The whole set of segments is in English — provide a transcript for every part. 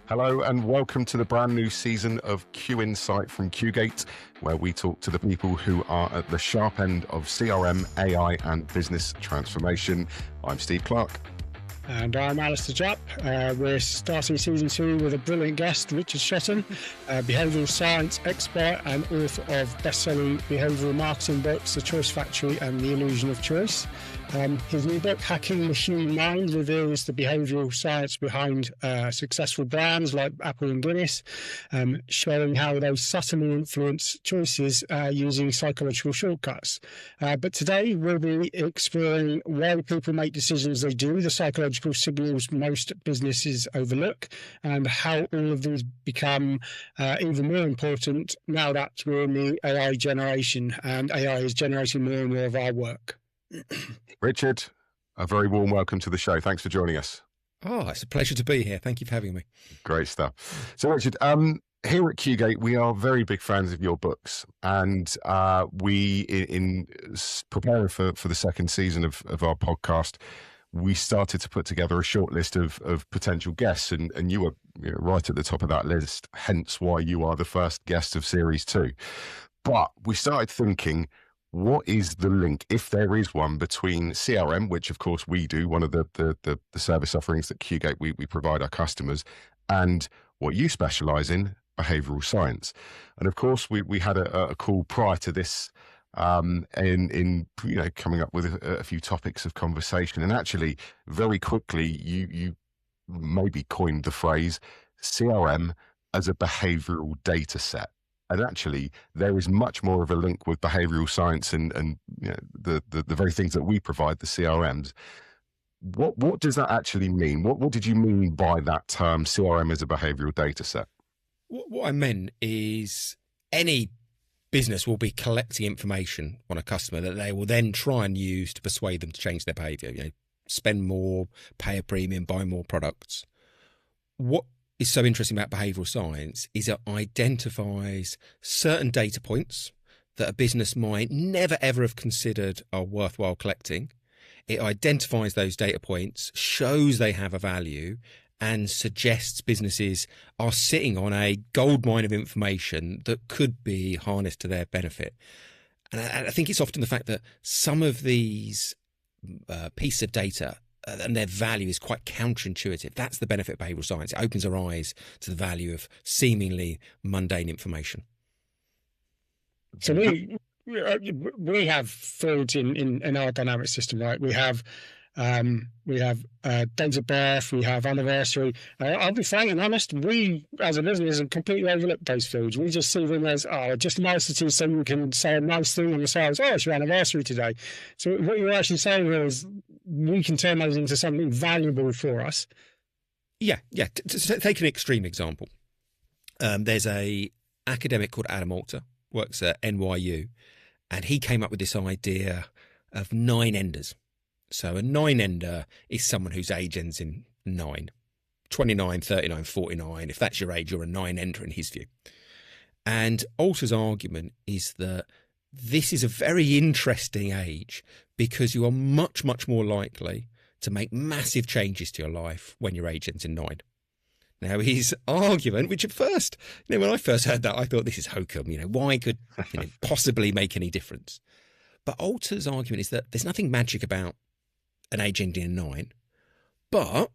Hello and welcome to the brand new season of QInsight from QGate, where we talk to the people who are at the sharp end of CRM, AI and business transformation. I'm Steve Clarke. And I'm Alastair Jupp. We're starting season 2 with a brilliant guest, Richard Shotton, behavioural science expert and author of bestselling behavioural marketing books, The Choice Factory and The Illusion of Choice. His new book, Hacking the Human Mind, reveals the behavioural science behind successful brands like Apple and Guinness, showing how they subtly influence choices using psychological shortcuts. But today we'll be exploring why people make decisions they do, the psychological signals most businesses overlook, and how all of these become even more important now that we're in the AI generation and AI is generating more and more of our work. Richard, a very warm welcome to the show. Thanks for joining us. Oh, it's a pleasure to be here. Thank you for having me. Great stuff. So, Richard, here at QGate, we are very big fans of your books, and we, in preparing for the second season of our podcast, we started to put together a short list of potential guests, and you were right at the top of that list, hence why you are the first guest of Series 2. But we started thinking, what is the link, if there is one, between CRM, which of course we do, one of the service offerings that QGate we provide our customers, and what you specialize in, behavioural science? And of course we had a call prior to this in coming up with a few topics of conversation, and actually very quickly you maybe coined the phrase CRM as a behavioural data set. And actually, there is much more of a link with behavioural science and the very things that we provide, the CRMs. What does that actually mean? What did you mean by that term, CRM as a behavioural data set? What I meant is any business will be collecting information on a customer that they will then try and use to persuade them to change their behaviour. Spend more, pay a premium, buy more products. What is so interesting about behavioural science is it identifies certain data points that a business might never ever have considered are worthwhile collecting. It identifies those data points, shows they have a value, and suggests businesses are sitting on a goldmine of information that could be harnessed to their benefit. And I think it's often the fact that some of these pieces of data and their value is quite counterintuitive. That's the benefit of behavioural science. It opens our eyes to the value of seemingly mundane information. So we have fields in our dynamic system, right? We have dates of birth, we have anniversary. I'll be frank and honest, we as a business have completely overlooked those fields. We just see them as just nicety, so you can say a nice thing on the sales. Oh, it's your anniversary today. So what you're actually saying is we can turn those into something valuable for us. Yeah. To take an extreme example, there's a academic called Adam Alter, works at NYU, and he came up with this idea of 9 enders. So a 9-ender is someone whose age ends in 9, 29, 39, 49. If that's your age, you're a 9-ender in his view. And Alter's argument is that this is a very interesting age because you are much, much more likely to make massive changes to your life when your age ends in 9. Now, his argument, which at first, when I first heard that, I thought this is hokum. Why could possibly make any difference? But Alter's argument is that there's nothing magic about an age ending in 9, but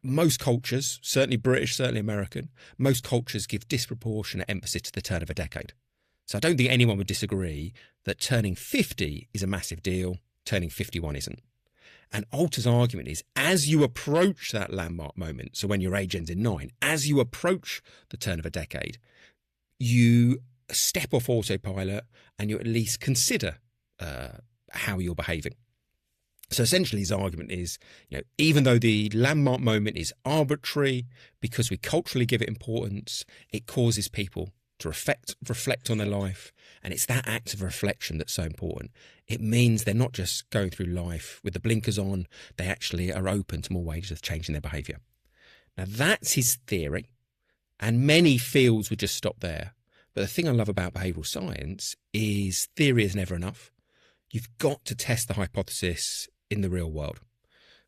most cultures, certainly British, certainly American, most cultures give disproportionate emphasis to the turn of a decade. So I don't think anyone would disagree that turning 50 is a massive deal, turning 51 isn't. And Alter's argument is, as you approach that landmark moment, so when your age ends in 9, as you approach the turn of a decade, you step off autopilot and you at least consider how you're behaving. So essentially his argument is, even though the landmark moment is arbitrary, because we culturally give it importance, it causes people to reflect on their life. And it's that act of reflection that's so important. It means they're not just going through life with the blinkers on, they actually are open to more ways of changing their behaviour. Now that's his theory, and many fields would just stop there. But the thing I love about behavioural science is theory is never enough. You've got to test the hypothesis in the real world.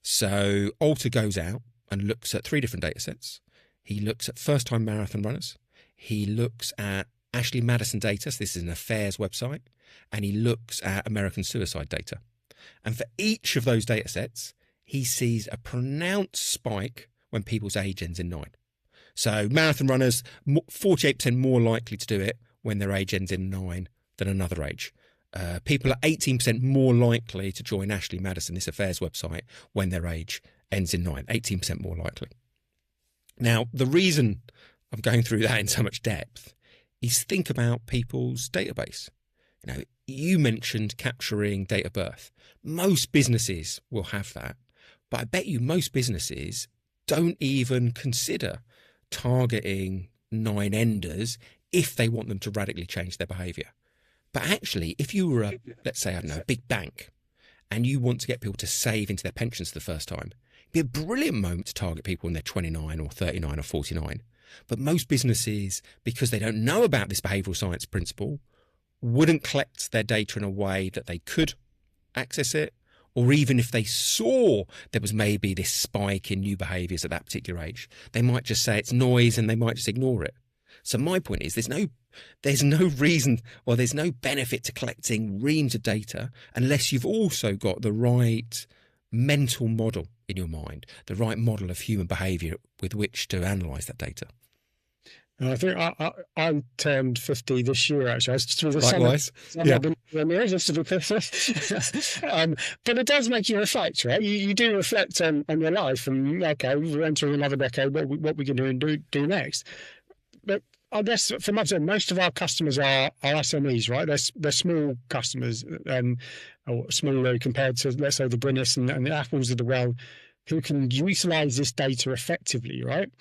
So Alter goes out and looks at 3 different data sets. He looks at first-time marathon runners. He looks at Ashley Madison data. So this is an affairs website. And he looks at American suicide data. And for each of those data sets, he sees a pronounced spike when people's age ends in 9. So marathon runners, 48% more likely to do it when their age ends in 9 than another age. People are 18% more likely to join Ashley Madison, this affairs website, when their age ends in 9, 18% more likely. Now, the reason I'm going through that in so much depth is think about people's database. You know, you mentioned capturing date of birth. Most businesses will have that, but I bet you most businesses don't even consider targeting 9-enders if they want them to radically change their behaviour. But actually, if you were let's say, I don't know, a big bank, and you want to get people to save into their pensions for the first time, it'd be a brilliant moment to target people when they're 29 or 39 or 49. But most businesses, because they don't know about this behavioural science principle, wouldn't collect their data in a way that they could access it, or even if they saw there was maybe this spike in new behaviours at that particular age, they might just say it's noise and they might just ignore it. So my point is there's no reason or there's no benefit to collecting reams of data unless you've also got the right mental model in your mind, the right model of human behaviour with which to analyse that data. I think I turned 50 this year, actually. I was just Likewise. Yeah. But it does make you reflect, right? You do reflect on your life and, okay, we're entering another decade, what we can do next. But I guess for most of our customers are SMEs, right? They're small customers, or smaller compared to, let's say, the Brynnis and the Apples of the world, who can utilise this data effectively, right?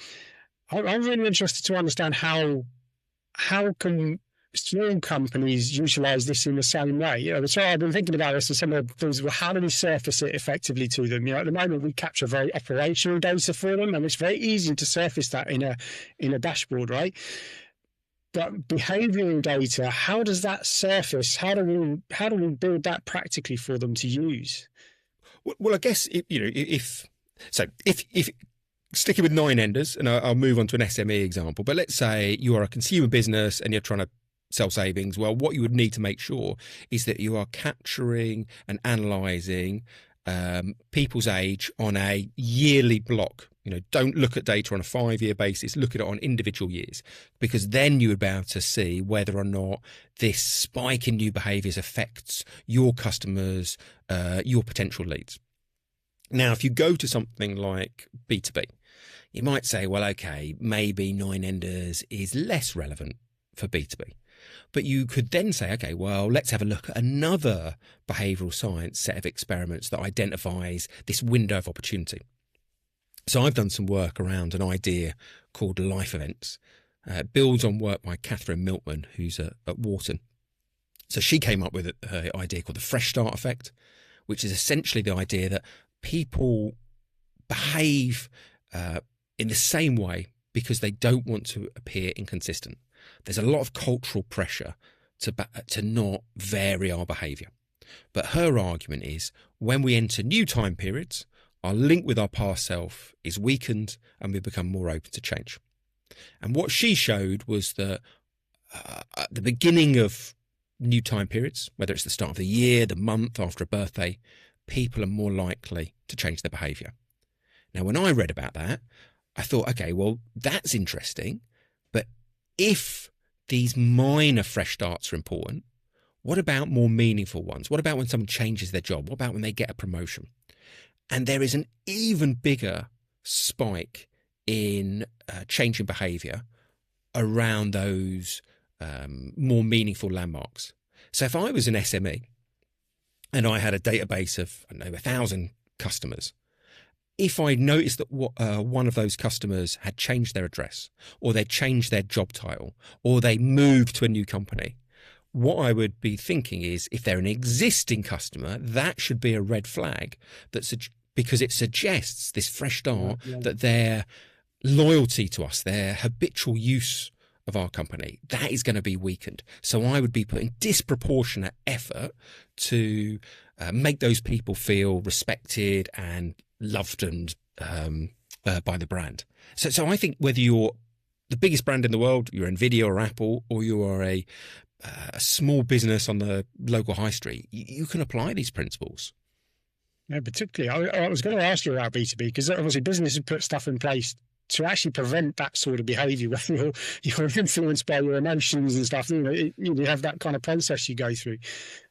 I'm really interested to understand how can small companies utilise this in the same way. You know, so I've been thinking about this and some of the things. Well, how do we surface it effectively to them? You know, at the moment we capture very operational data for them, and it's very easy to surface that in a dashboard, right? But behavioural data, how does that surface? How do we build that practically for them to use? Well, I guess if sticking with 9-enders, and I'll move on to an SME example, but let's say you are a consumer business and you're trying to sell savings. Well, what you would need to make sure is that you are capturing and analysing people's age on a yearly block. You know, don't look at data on a 5-year basis, look at it on individual years, because then you would be able to see whether or not this spike in new behaviours affects your customers, your potential leads. Now, if you go to something like B2B, you might say, well, okay, maybe 9-enders is less relevant for B2B. But you could then say, okay, well, let's have a look at another behavioural science set of experiments that identifies this window of opportunity. So I've done some work around an idea called life events. It builds on work by Catherine Miltman, who's at Wharton. So she came up with an idea called the fresh start effect, which is essentially the idea that people behave in the same way because they don't want to appear inconsistent. There's a lot of cultural pressure to not vary our behaviour. But her argument is when we enter new time periods, our link with our past self is weakened and we become more open to change. And what she showed was that at the beginning of new time periods, whether it's the start of the year, the month, after a birthday, people are more likely to change their behaviour. Now, when I read about that, I thought, okay, well, that's interesting. But if these minor fresh starts are important, what about more meaningful ones? What about when someone changes their job? What about when they get a promotion? And there is an even bigger spike in change in behaviour around those more meaningful landmarks. So if I was an SME and I had a database of, 1,000 customers, if I noticed that one of those customers had changed their address, or they changed their job title, or they moved to a new company, what I would be thinking is, if they're an existing customer, that should be a red flag, because it suggests this fresh start, that their loyalty to us, their habitual use of our company, that is going to be weakened. So I would be putting disproportionate effort to make those people feel respected and loved and by the brand. So I think whether you're the biggest brand in the world, you're Nvidia or Apple, or you are a small business on the local high street, you can apply these principles. Yeah, particularly, I was going to ask you about B2B, because obviously businesses put stuff in place to actually prevent that sort of behaviour, where you're influenced by your emotions and stuff. You have that kind of process you go through.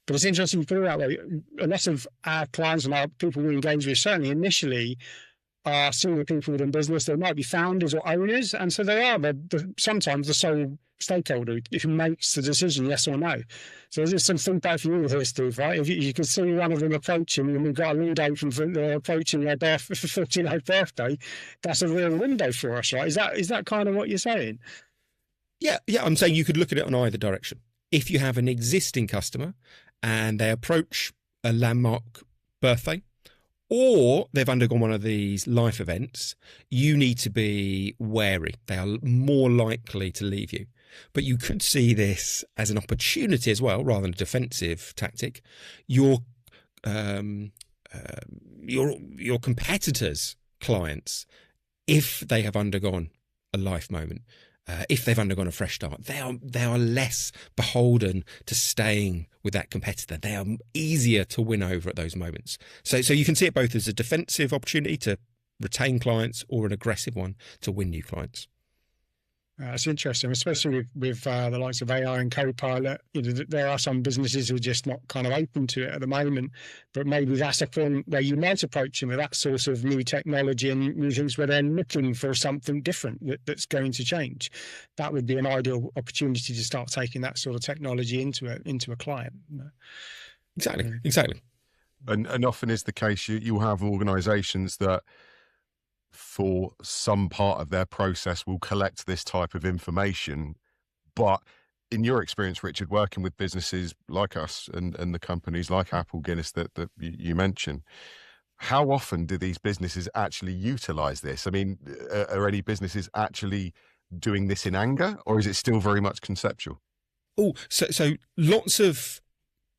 But it's interesting you put it that way. A lot of our clients and our people we engage with, certainly initially, are senior people within business. They might be founders or owners, and so they are sometimes the sole stakeholder who makes the decision, yes or no. So there's some feedback for you here, Steve, right? If you can see one of them approaching, and we've got a lead open for approaching their 59th birthday, that's a real window for us, right? Is that kind of what you're saying? Yeah, I'm saying you could look at it on either direction. If you have an existing customer and they approach a landmark birthday, or they've undergone one of these life events, you need to be wary. They are more likely to leave you. But you could see this as an opportunity as well, rather than a defensive tactic. Your competitors' clients, if they have undergone a life moment, if they've undergone a fresh start, they are less beholden to staying with that competitor. They are easier to win over at those moments. So you can see it both as a defensive opportunity to retain clients or an aggressive one to win new clients. It's interesting, especially with the likes of AI and Copilot. There are some businesses who are just not kind of open to it at the moment, but maybe that's a point where you might approach them with that sort of new technology and new things where they're looking for something different that's going to change. That would be an ideal opportunity to start taking that sort of technology into a client. Exactly. And often is the case, you'll have organisations that, for some part of their process, will collect this type of information. But in your experience, Richard, working with businesses like us and the companies like Apple, Guinness that you mentioned, how often do these businesses actually utilize this? I mean, are any businesses actually doing this in anger, or is it still very much conceptual? So lots of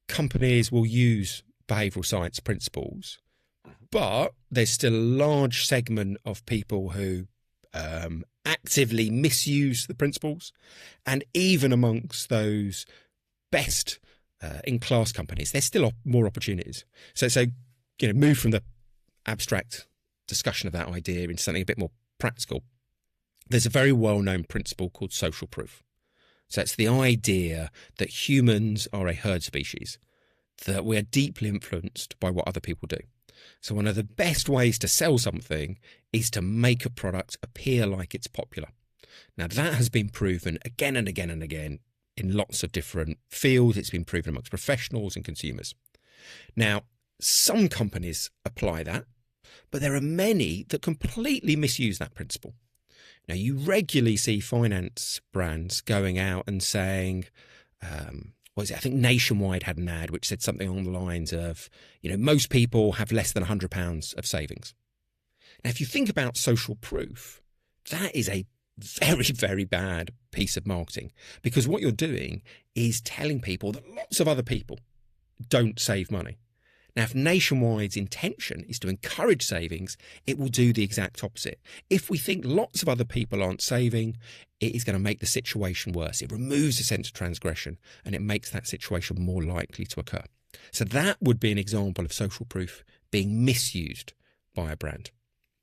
companies will use behavioural science principles, but there's still a large segment of people who actively misuse the principles. And even amongst those best in-class companies, there's still more opportunities. So move from the abstract discussion of that idea into something a bit more practical. There's a very well-known principle called social proof. So it's the idea that humans are a herd species, that we're deeply influenced by what other people do. So one of the best ways to sell something is to make a product appear like it's popular. Now, that has been proven again and again and again in lots of different fields. It's been proven amongst professionals and consumers. Now, some companies apply that, but there are many that completely misuse that principle. Now, you regularly see finance brands going out and saying, I think Nationwide had an ad which said something along the lines of, most people have less than £100 of savings. Now, if you think about social proof, that is a very, very bad piece of marketing, because what you're doing is telling people that lots of other people don't save money. Now, if Nationwide's intention is to encourage savings, it will do the exact opposite. If we think lots of other people aren't saving, it is going to make the situation worse. It removes a sense of transgression, and it makes that situation more likely to occur. So that would be an example of social proof being misused by a brand.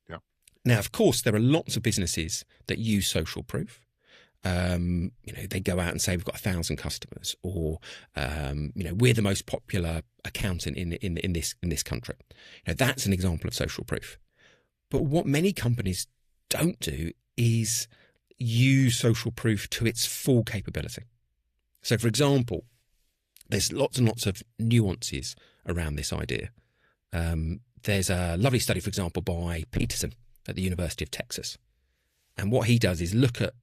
Yeah. Now, of course, there are lots of businesses that use social proof. They go out and say we've got 1,000 customers, or we're the most popular accountant in this country. That's an example of social proof. But what many companies don't do is use social proof to its full capability. So, for example, there's lots and lots of nuances around this idea. There's a lovely study, for example, by Peterson at the University of Texas, and what he does is look at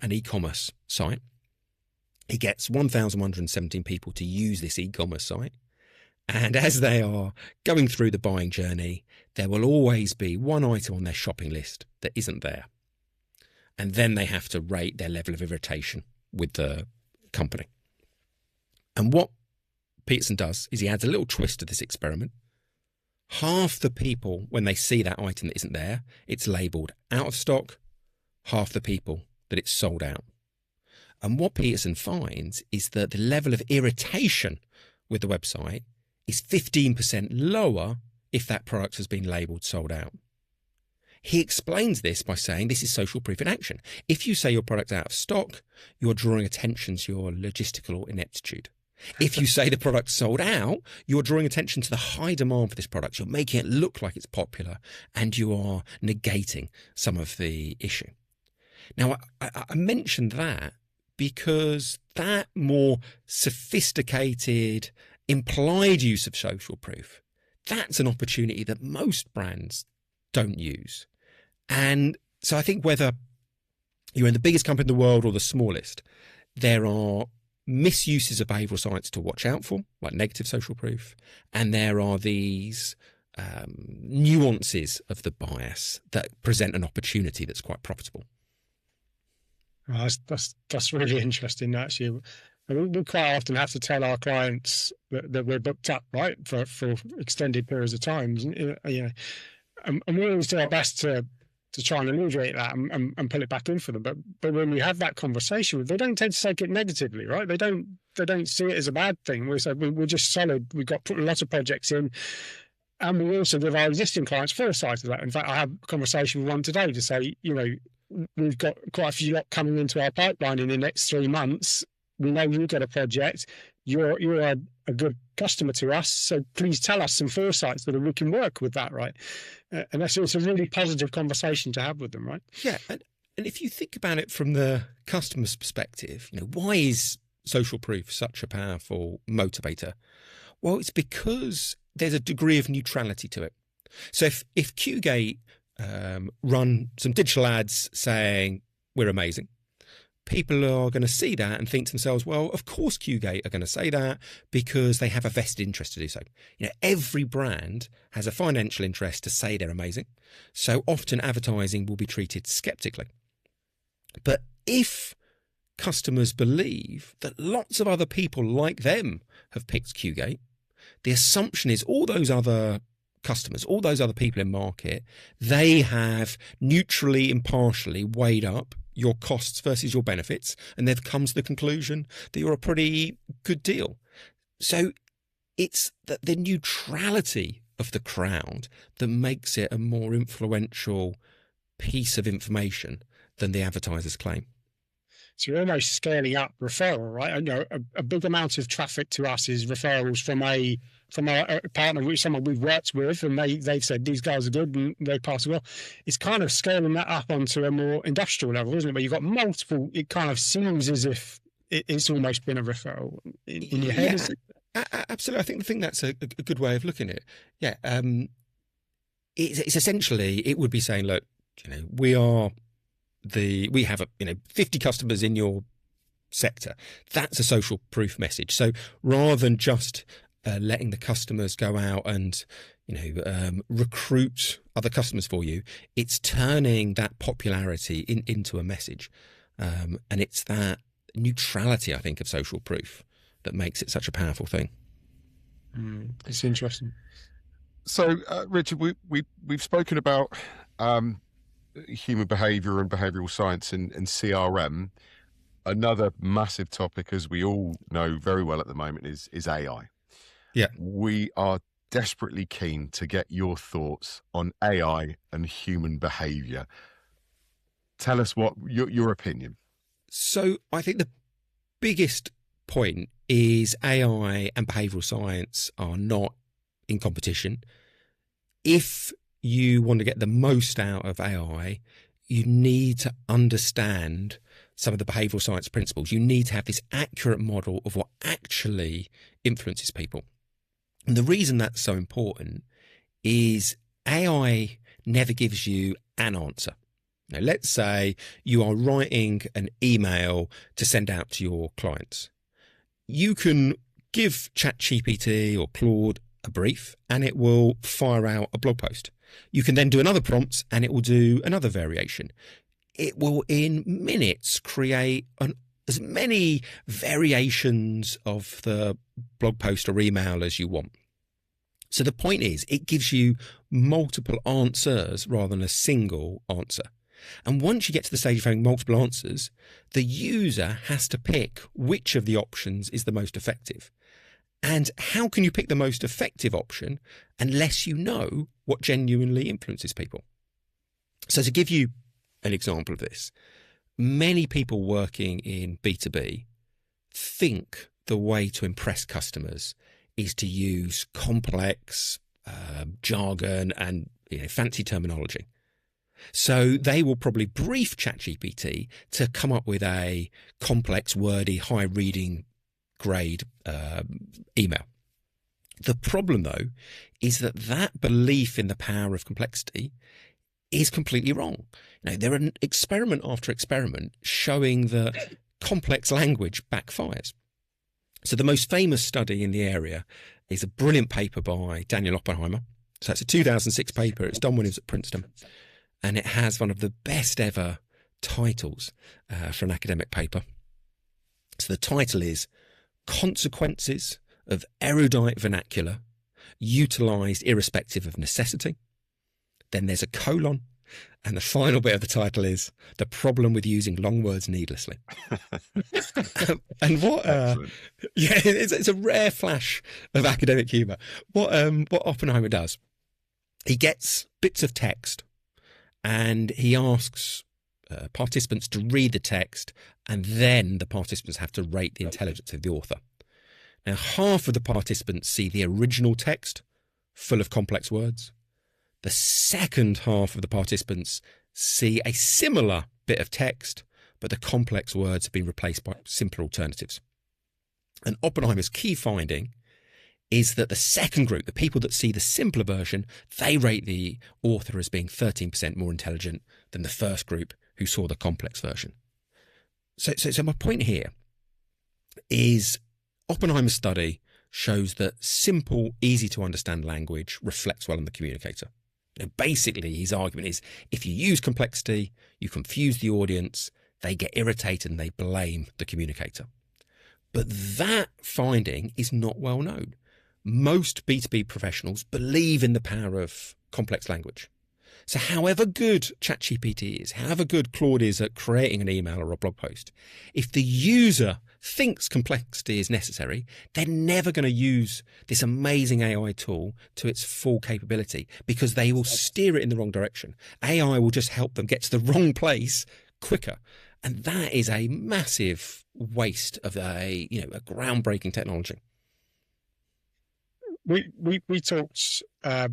an e-commerce site. He gets 1,117 people to use this e-commerce site. And as they are going through the buying journey, there will always be one item on their shopping list that isn't there. And then they have to rate their level of irritation with the company. And what Peterson does is he adds a little twist to this experiment. half the people, when they see that item that isn't there, it's labelled out of stock, half the people that it's sold out. And what Peterson finds is that the level of irritation with the website is 15% lower if that product has been labelled sold out. He explains this by saying this is social proof in action. If you say your product's out of stock, you're drawing attention to your logistical ineptitude. If you say the product's sold out, you're drawing attention to the high demand for this product. You're making it look like it's popular, and you are negating some of the issue. Now, I mentioned that because that more sophisticated, implied use of social proof, that's an opportunity that most brands don't use. And so I think whether you're in the biggest company in the world or the smallest, there are misuses of behavioural science to watch out for, like negative social proof, and there are these nuances of the bias that present an opportunity that's quite profitable. Oh, that's really interesting, actually. We quite often have to tell our clients that we're booked up, right, for extended periods of time. And we always do our best to try and alleviate that and pull it back in for them. But when we have that conversation, they don't tend to take it negatively, right? They don't see it as a bad thing. We say we're just solid. We've got put a lot of projects in, and we also give our existing clients foresight of that. In fact, I had a conversation with one today to say, we've got quite a few lot coming into our pipeline in the next 3 months. We know you've got a project. You're a good customer to us, so please tell us some foresight so that we can work with that, right? And it's a really positive conversation to have with them, right? Yeah, and if you think about it from the customer's perspective, why is social proof such a powerful motivator? Well, it's because there's a degree of neutrality to it. So if QGate run some digital ads saying we're amazing, people are going to see that and think to themselves, well, of course QGate are going to say that because they have a vested interest to do so. Every brand has a financial interest to say they're amazing. So often advertising will be treated skeptically. But if customers believe that lots of other people like them have picked QGate, the assumption is all those other customers, all those other people in market, they have neutrally, impartially weighed up your costs versus your benefits, and they've come to the conclusion that you're a pretty good deal. So it's the neutrality of the crowd that makes it a more influential piece of information than the advertisers claim. So you're almost scaling up referral, right? A big amount of traffic to us is referrals from a partner, someone we've worked with, and they've said these guys are good and they pass well. It's kind of scaling that up onto a more industrial level, isn't it? Where you've got multiple. It kind of seems as if it's almost been a referral in your head. Yeah, absolutely. I think that's a good way of looking at it. Yeah, it's essentially, it would be saying, look, we have 50 customers in your sector. That's a social proof message. So rather than just letting the customers go out and recruit other customers for you, it's turning that popularity into a message, and it's that neutrality, I think, of social proof that makes it such a powerful thing. It's interesting. So, Richard, we've spoken about human behaviour and behavioural science and CRM. Another massive topic, as we all know very well at the moment, is AI. Yeah, we are desperately keen to get your thoughts on AI and human behaviour. Tell us what your opinion. So I think the biggest point is AI and behavioural science are not in competition. If you want to get the most out of AI, you need to understand some of the behavioural science principles. You need to have this accurate model of what actually influences people. And the reason that's so important is AI never gives you an answer. Now, let's say you are writing an email to send out to your clients. You can give ChatGPT or Claude a brief and it will fire out a blog post. You can then do another prompt and it will do another variation. It will in minutes create as many variations of the blog post or email as you want. So the point is, it gives you multiple answers rather than a single answer. And once you get to the stage of having multiple answers, the user has to pick which of the options is the most effective. And how can you pick the most effective option unless you know what genuinely influences people? So to give you an example of this, many people working in B2B think the way to impress customers is to use complex jargon and fancy terminology. So they will probably brief ChatGPT to come up with a complex, wordy, high reading grade email. The problem, though, is that belief in the power of complexity is completely wrong. There are experiment after experiment showing that complex language backfires. So the most famous study in the area is a brilliant paper by Daniel Oppenheimer. So it's a 2006 paper. It's done when he was at Princeton. And it has one of the best ever titles for an academic paper. So the title is Consequences of Erudite Vernacular Utilised Irrespective of Necessity. Then there's a colon. And the final bit of the title is The Problem with Using Long Words Needlessly. And what, it's a rare flash of academic humour. What Oppenheimer does, he gets bits of text and he asks participants to read the text, and then the participants have to rate the intelligence of the author. Now, half of the participants see the original text full of complex words. The second half of the participants see a similar bit of text, but the complex words have been replaced by simpler alternatives. And Oppenheimer's key finding is that the second group, the people that see the simpler version, they rate the author as being 13% more intelligent than the first group who saw the complex version. So my point here is Oppenheimer's study shows that simple, easy to understand language reflects well on the communicator. Basically, his argument is if you use complexity, you confuse the audience, they get irritated and they blame the communicator. But that finding is not well known. Most B2B professionals believe in the power of complex language. So however good ChatGPT is, however good Claude is at creating an email or a blog post, if the user thinks complexity is necessary, they're never going to use this amazing AI tool to its full capability because they will steer it in the wrong direction. AI will just help them get to the wrong place quicker. And that is a massive waste of a groundbreaking technology. We talked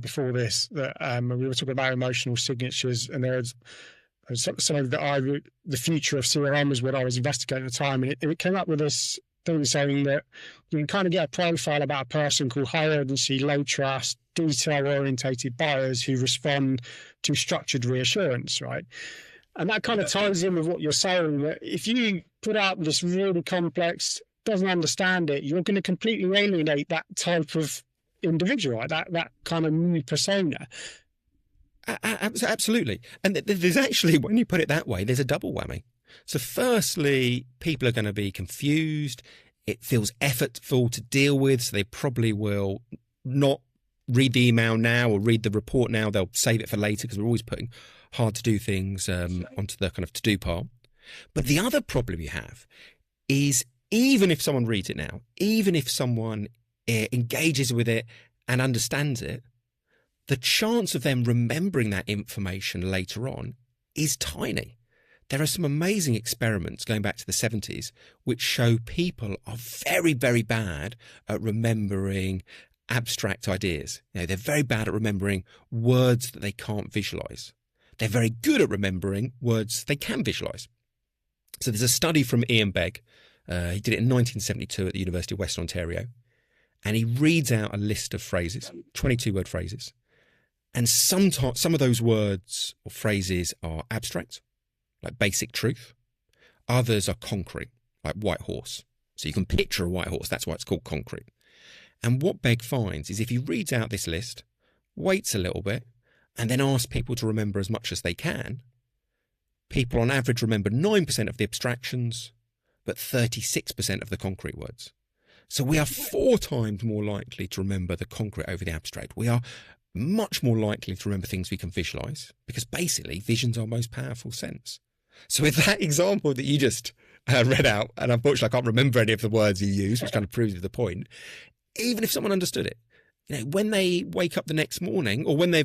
before this that we were talking about emotional signatures, and there's something that the future of CRM is what I was investigating at the time, and it came up with this thing saying that you can kind of get a profile about a person called high urgency, low trust, detail orientated buyers who respond to structured reassurance, right? And that kind of ties in with what you're saying, that if you put out this really complex, doesn't understand it, you're going to completely alienate that type of individual, right? that kind of new persona. Absolutely. And there's actually, when you put it that way, there's a double whammy. So firstly, people are going to be confused. It feels effortful to deal with, so they probably will not read the email now or read the report now. They'll save it for later because we're always putting hard to do things onto the kind of to-do pile. But the other problem you have is even if someone reads it now, even if someone engages with it and understands it, the chance of them remembering that information later on is tiny. There are some amazing experiments going back to the 70s which show people are very, very bad at remembering abstract ideas. They're very bad at remembering words that they can't visualize. They're very good at remembering words they can visualize. So there's a study from Ian Begg. He did it in 1972 at the University of Western Ontario. And he reads out a list of phrases, 22-word phrases. And some of those words or phrases are abstract, like basic truth. Others are concrete, like white horse. So you can picture a white horse. That's why it's called concrete. And what Begg finds is if he reads out this list, waits a little bit, and then asks people to remember as much as they can, people on average remember 9% of the abstractions, but 36% of the concrete words. So we are 4 times more likely to remember the concrete over the abstract. We are much more likely to remember things we can visualize, because basically vision's our most powerful sense. So with that example that you just read out, and unfortunately I can't remember any of the words you used, which kind of proves the point, even if someone understood it, when they wake up the next morning, or when they're,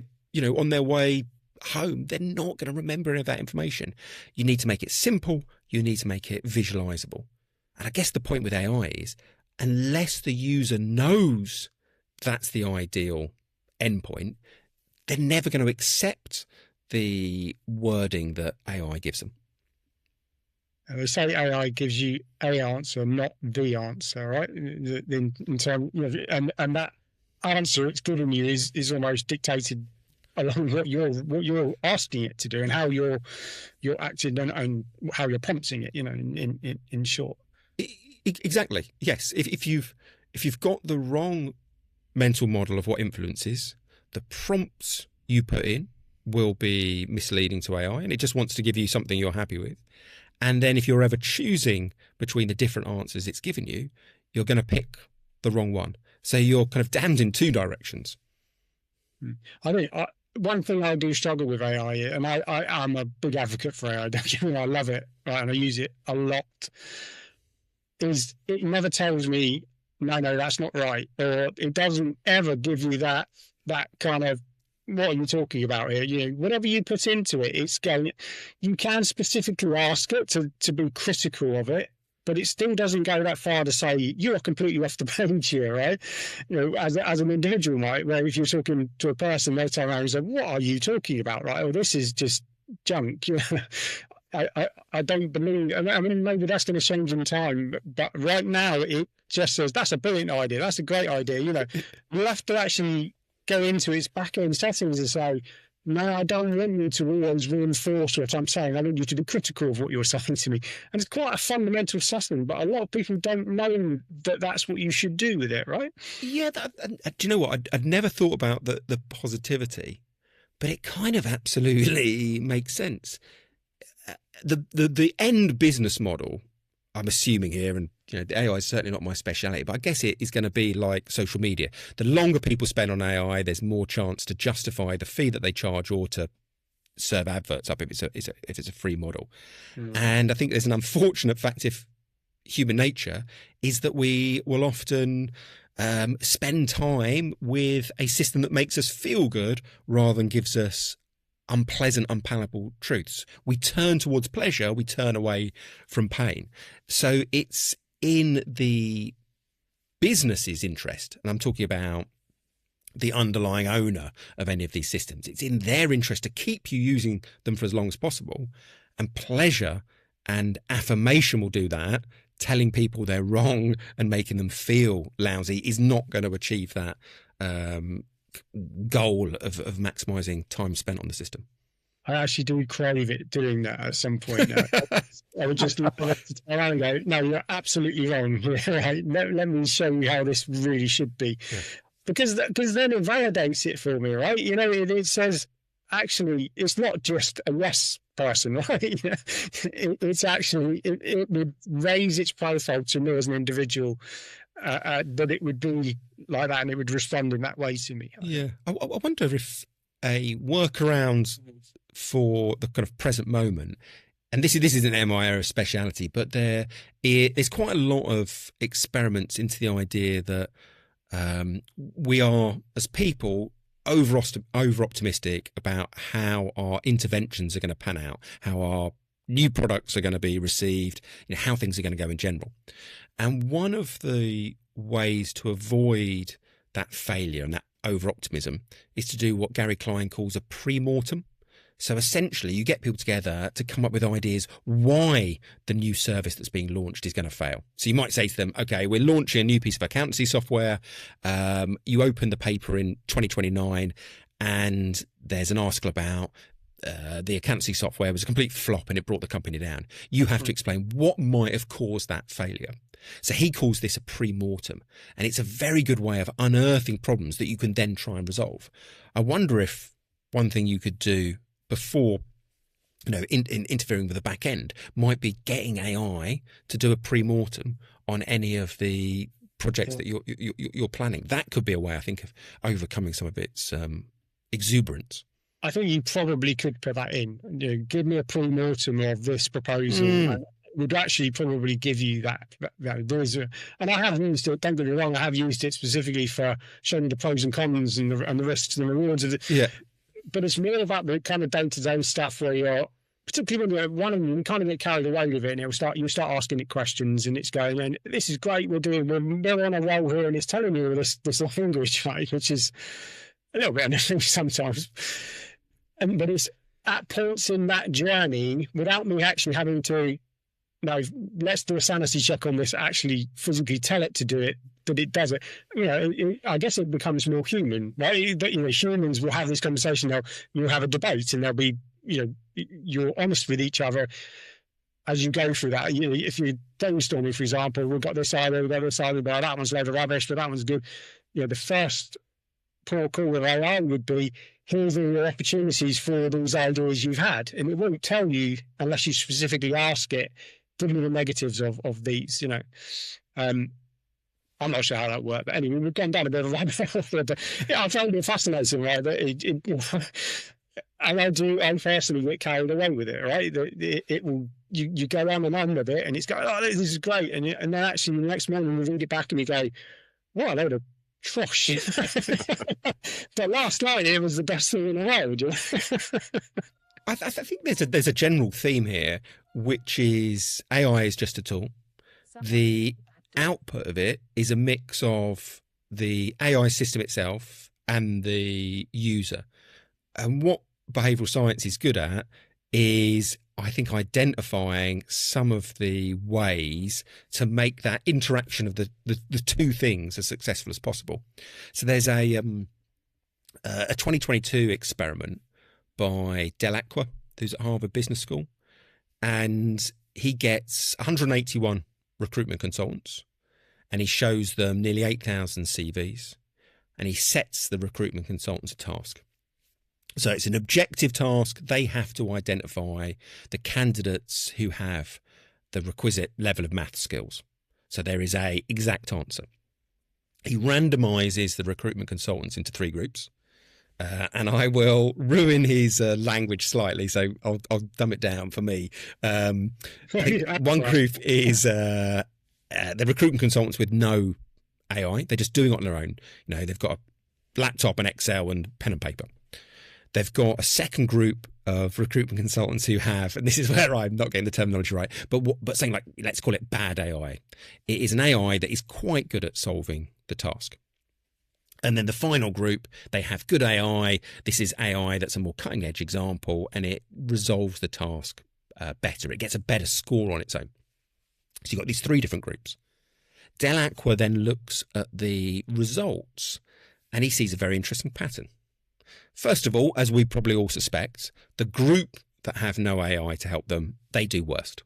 on their way home, they're not going to remember any of that information. You need to make it simple. You need to make it visualizable. And I guess the point with AI is, unless the user knows that's the ideal endpoint, they're never going to accept the wording that AI gives them. They say AI gives you a answer, not the answer, right? In terms, and that answer it's giving you is almost dictated along what you're asking it to do, and how you're acting, and how you're prompting it. In short. Exactly. Yes. If you've got the wrong mental model of what influence is, the prompts you put in will be misleading to AI, and it just wants to give you something you're happy with. And then if you're ever choosing between the different answers it's given you, you're going to pick the wrong one. So you're kind of damned in 2 directions. I think one thing I do struggle with AI, and I'm a big advocate for AI, don't get me wrong, I love it, right, and I use it a lot, is it never tells me, no, that's not right, or it doesn't ever give you that kind of, what are you talking about here? Whatever you put into it, it's going. You can specifically ask it to be critical of it, but it still doesn't go that far to say you are completely off the page here, right? As an individual, right? Where if you're talking to a person, they'll turn around and say, "What are you talking about?" Right? Oh, this is just junk. I don't believe. I mean, maybe that's going to change in time, but right now it just says that's a brilliant idea. That's a great idea. You'll have to actually go into its back-end settings and say, no, I don't want you to always reinforce what I'm saying. I want you to be critical of what you're saying to me. And it's quite a fundamental setting, but a lot of people don't know that that's what you should do with it, right? Yeah, do you know what? I'd never thought about the positivity, but it kind of absolutely makes sense. The end business model, I'm assuming here, and the AI is certainly not my speciality, but I guess it is going to be like social media. The longer people spend on AI, there's more chance to justify the fee that they charge, or to serve adverts up if it's a free model. And I think there's an unfortunate fact of human nature is that we will often spend time with a system that makes us feel good rather than gives us unpleasant, unpalatable truths. We turn towards pleasure, we turn away from pain. So it's in the business's interest, and I'm talking about the underlying owner of any of these systems, it's in their interest to keep you using them for as long as possible. And pleasure and affirmation will do that. Telling people they're wrong and making them feel lousy is not going to achieve that goal of maximising time spent on the system. I actually do crave it doing that at some point. I would just look around and go, no, you're absolutely wrong. Right? Let me show you how this really should be. Yeah. Because then it validates it for me, right? It says, actually, it's not just a yes person, right? It's actually, it would raise its profile to me as an individual, that it would be like that, and it would respond in that way to me. Yeah. I wonder if a workaround for the kind of present moment, and this isn't MI or a speciality, but there's quite a lot of experiments into the idea that we are, as people, over optimistic about how our interventions are going to pan out, how our new products are going to be received, how things are going to go in general. And one of the ways to avoid that failure and that over optimism is to do what Gary Klein calls a pre-mortem. So essentially, you get people together to come up with ideas why the new service that's being launched is going to fail. So you might say to them, okay, we're launching a new piece of accountancy software. You open the paper in 2029 and there's an article about the accountancy software was a complete flop and it brought the company down. You have to explain what might have caused that failure. So he calls this a pre-mortem, and it's a very good way of unearthing problems that you can then try and resolve. I wonder if one thing you could do before interfering with the back end might be getting AI to do a pre-mortem on any of the projects that you're planning. That could be a way, I think, of overcoming some of its exuberance. I think you probably could put that in. Give me a pre-mortem of this proposal. And would actually probably give you that. And I have used it. Don't get me wrong. I have used it specifically for showing the pros and cons and the risks and the rewards of it. Yeah. But it's more about the kind of day-to-day stuff where you're, particularly when one of them kind of get carried away with it, and you start asking it questions, and it's going, and this is great. We're on a roll here, and it's telling you this language, right, which is a little bit annoying sometimes. But it's at points in that journey, without me actually having to, no, let's do a sanity check on this, actually physically tell it to do it, that it does it. I guess it becomes more human, right? That, humans will have this conversation. You'll have a debate, and they'll be, you're honest with each other as you go through that. If you're brainstorming, for example, we've got this idea, we've got this idea, but that one's a load of rubbish, but that one's good. The first port call with AI would be, here's all your opportunities for these ideas you've had. And it won't tell you, unless you specifically ask it, give me the negatives of these, I'm not sure how that worked, but anyway, we've gone down a bit of a rabbit hole. But I found it fascinating, right? That and I personally get carried away with it, right? It will, you go on and on with it, and it's going, oh, this is great. And then actually the next morning we read it back and we go, what a load of trosh. But last night it was the best thing in the world. I think there's a general theme here, which is AI is just a tool. The output of it is a mix of the AI system itself and the user. And what behavioural science is good at is, I think, identifying some of the ways to make that interaction of the two things as successful as possible. So there's a 2022 experiment by Delacqua, who's at Harvard Business School, and he gets 181 recruitment consultants, and he shows them nearly 8,000 CVs, and he sets the recruitment consultants a task. So it's an objective task. They have to identify the candidates who have the requisite level of math skills. So there is a exact answer. He randomizes the recruitment consultants into 3 groups. And I will ruin his language slightly, so I'll dumb it down for me. I think one group is the recruitment consultants with no AI. They're just doing it on their own. They've got a laptop and Excel and pen and paper. They've got a second group of recruitment consultants who have, and this is where I'm not getting the terminology right, but saying, like, let's call it bad AI. It is an AI that is quite good at solving the task. And then the final group, they have good AI. This is AI that's a more cutting edge example, and it resolves the task better. It gets a better score on its own. So you've got these 3 different groups. Delacqua then looks at the results, and he sees a very interesting pattern. First of all, as we probably all suspect, the group that have no AI to help them, they do worst.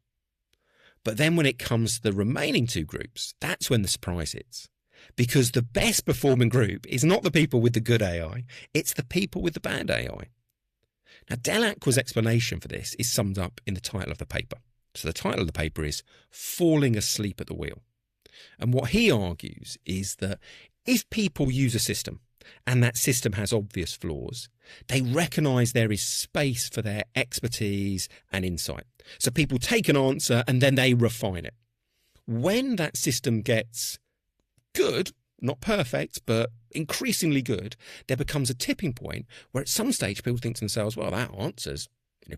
But then when it comes to the remaining 2 groups, that's when the surprise hits. Because the best performing group is not the people with the good AI, it's the people with the bad AI. Now, Delacqua's explanation for this is summed up in the title of the paper. So the title of the paper is Falling Asleep at the Wheel. And what he argues is that if people use a system, and that system has obvious flaws, they recognise there is space for their expertise and insight. So people take an answer and then they refine it. When that system gets good, not perfect, but increasingly good, there becomes a tipping point where at some stage people think to themselves, well, that answer's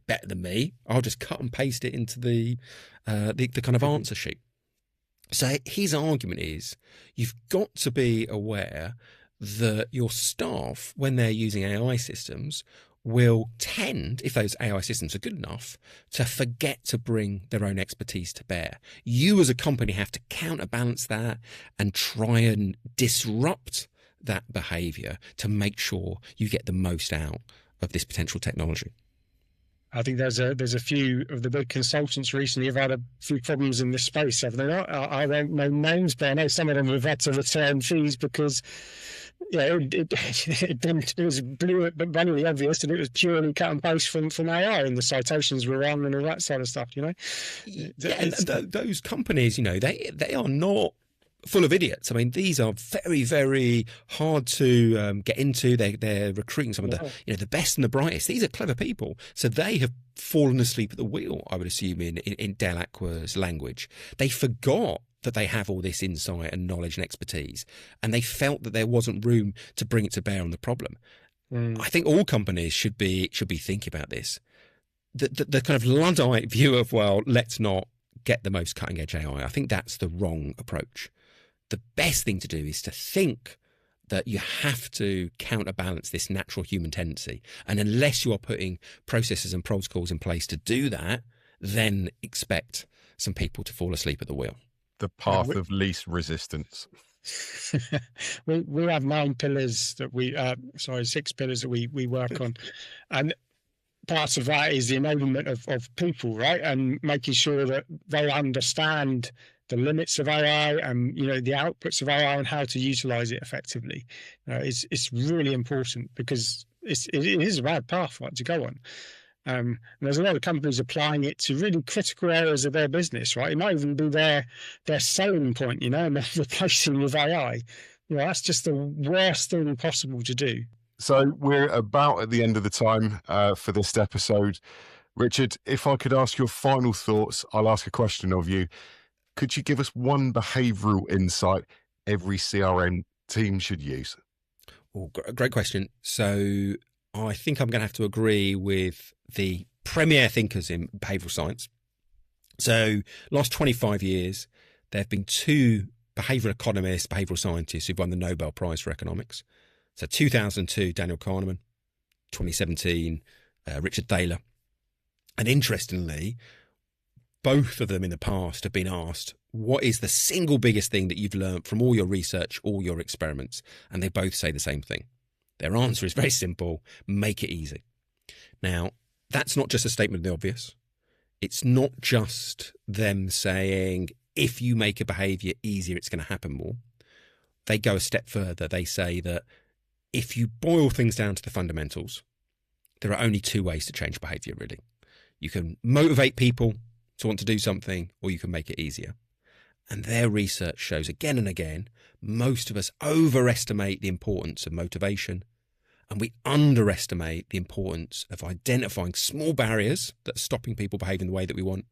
better than me. I'll just cut and paste it into the kind of answer sheet. So his argument is you've got to be aware that your staff, when they're using AI systems, will tend, if those AI systems are good enough, to forget to bring their own expertise to bear. You as a company have to counterbalance that and try and disrupt that behaviour to make sure you get the most out of this potential technology. I think there's a few of the big consultants recently have had a few problems in this space, have they not? I don't know names, but I know some of them have had to return fees because it was blatantly obvious that it was purely cut and paste from AI, and the citations were wrong and all that sort of stuff, Yeah, and those companies, they are not full of idiots. I mean, these are very, very hard to get into. They're recruiting some of the best and the brightest. These are clever people. So they have fallen asleep at the wheel, I would assume, in Del Aqua's language. They forgot that they have all this insight and knowledge and expertise, and they felt that there wasn't room to bring it to bear on the problem. I think all companies should be thinking about this. The kind of Luddite view of, well, let's not get the most cutting edge AI. I think that's the wrong approach. The best thing to do is to think that you have to counterbalance this natural human tendency. And unless you are putting processes and protocols in place to do that, then expect some people to fall asleep at the wheel. The path of least resistance. we have 9 pillars that 6 pillars that we work on. And part of that is the enablement of people, right? And making sure that they understand the limits of AI and, the outputs of AI and how to utilize it effectively. It's really important because it is a bad path to go on. And there's a lot of companies applying it to really critical areas of their business, right? It might even be their selling point, and they're replacing with AI. That's just the worst thing possible to do. So we're about at the end of the time for this episode. Richard, if I could ask your final thoughts, I'll ask a question of you. Could you give us one behavioural insight every CRM team should use? Oh, great question. So I think I'm going to have to agree with the premier thinkers in behavioural science. So last 25 years, there have been 2 behavioural economists, behavioural scientists who've won the Nobel Prize for economics. So 2002, Daniel Kahneman, 2017, Richard Thaler. And interestingly, both of them in the past have been asked, what is the single biggest thing that you've learned from all your research, all your experiments? And they both say the same thing. Their answer is very simple: make it easy. Now, that's not just a statement of the obvious. It's not just them saying, if you make a behaviour easier, it's going to happen more. They go a step further. They say that if you boil things down to the fundamentals, there are only 2 ways to change behaviour, really. You can motivate people to want to do something, or you can make it easier. And their research shows again and again, most of us overestimate the importance of motivation, and we underestimate the importance of identifying small barriers that are stopping people behaving the way that we want,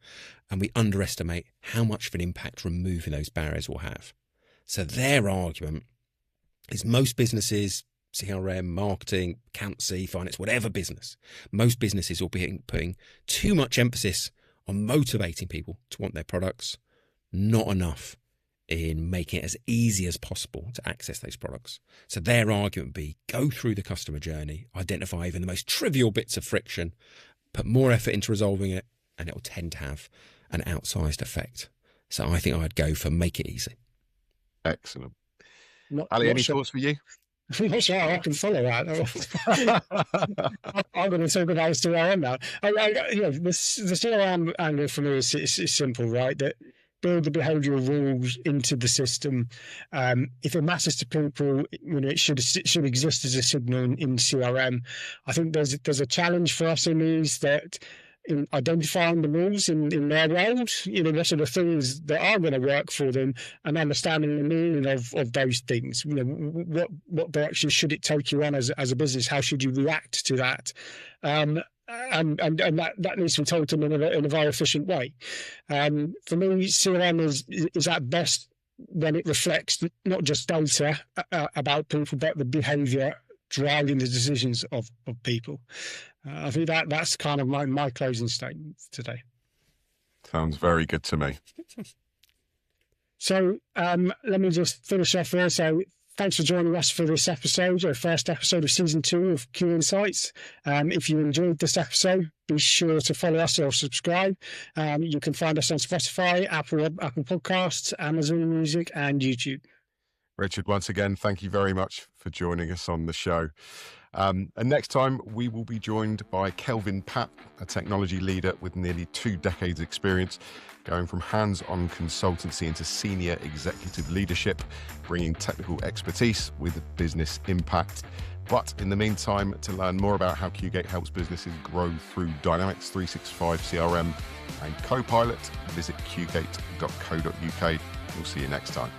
and we underestimate how much of an impact removing those barriers will have. So their argument is most businesses, CRM, marketing, accountancy, finance, whatever business, most businesses will be putting too much emphasis on motivating people to want their products, not enough in making it as easy as possible to access those products. So their argument would be, go through the customer journey, identify even the most trivial bits of friction, put more effort into resolving it, and it will tend to have an outsized effect. So I think I'd go for make it easy. Excellent. Ali, any thoughts for you? I'm not sure I can follow that. I'm going to talk about CRM now. The CRM angle for me is simple, right? That build the behavioural rules into the system. If it matters to people, it should exist as a signal in CRM. I think there's a challenge for SMEs that in identifying the rules in their world, what are the things that are going to work for them, and understanding the meaning of those things. What direction should it take you on as a business? How should you react to that? And that needs to be told to them in a very efficient way. For me, CRM is at best when it reflects not just data about people, but the behaviour driving the decisions of people. I think that's kind of my closing statement today. Sounds very good to me. So let me just finish off here. So thanks for joining us for this episode, our first episode of season 2 of QInsights. If you enjoyed this episode, be sure to follow us or subscribe. You can find us on Spotify, Apple Podcasts, Amazon Music, and YouTube. Richard, once again, thank you very much for joining us on the show. And next time, we will be joined by Kelvin Papp, a technology leader with nearly 2 decades experience, going from hands-on consultancy into senior executive leadership, bringing technical expertise with business impact. But in the meantime, to learn more about how QGate helps businesses grow through Dynamics 365 CRM and Copilot, visit qgate.co.uk. We'll see you next time.